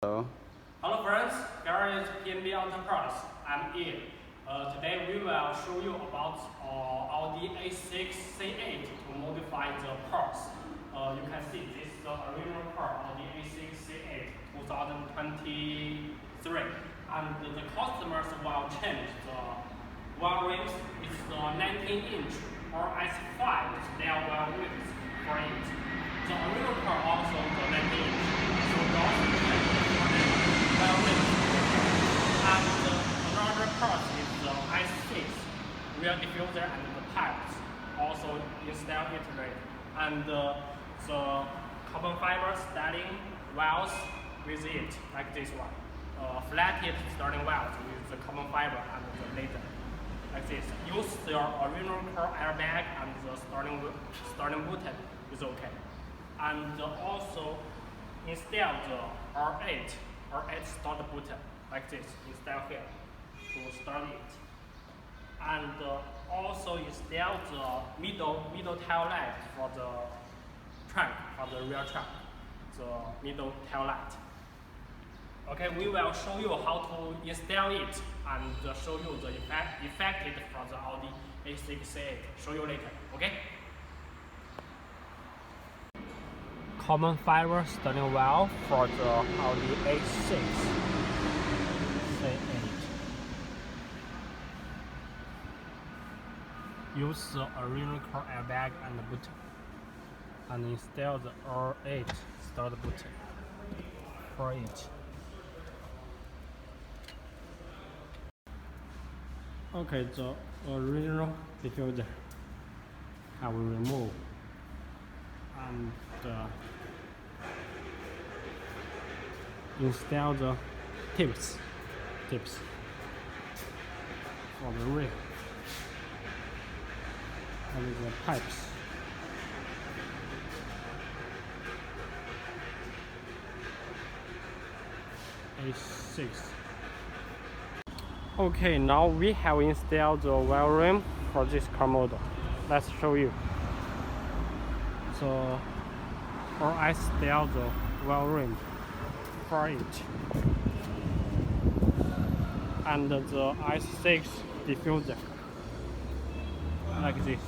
Hello. Hello friends, here is PNB Enterprise. I'm Ian. Today we will show you about Audi A6 C8 to modify the parts. You can see this is the original car, Audi A6 C8 2023. And the customers will change the wheel rims. It's the 19-inch or S5 style wheel rims for it. The original car also the 19-inch. So the and another part is the A6 rear diffuser and the pipes also installed it. And the carbon fiber styling valves with it, like this one. Flatted starting valves with the carbon fiber and the laser, like this. Use your original car airbag and the starting button is okay. And also install the R8 start button like this install here to start it. And also install the middle tail light for the trunk, for the rear trunk, the middle tail light. Okay, we will show you how to install it and show you the effect for the Audi A6 C8. Show you later, okay? Carbon fiber starting valve for the Audi A6 C8. Use the original car airbag and the button, and install the R8 start button for it. Okay, the original diffuser I will remove and install the tips for the rim and the pipes. A6. Okay, now we have installed the wheel rim for this car model. Let's show you. So, I install the wheel rim for it, and the A6 diffuser like this.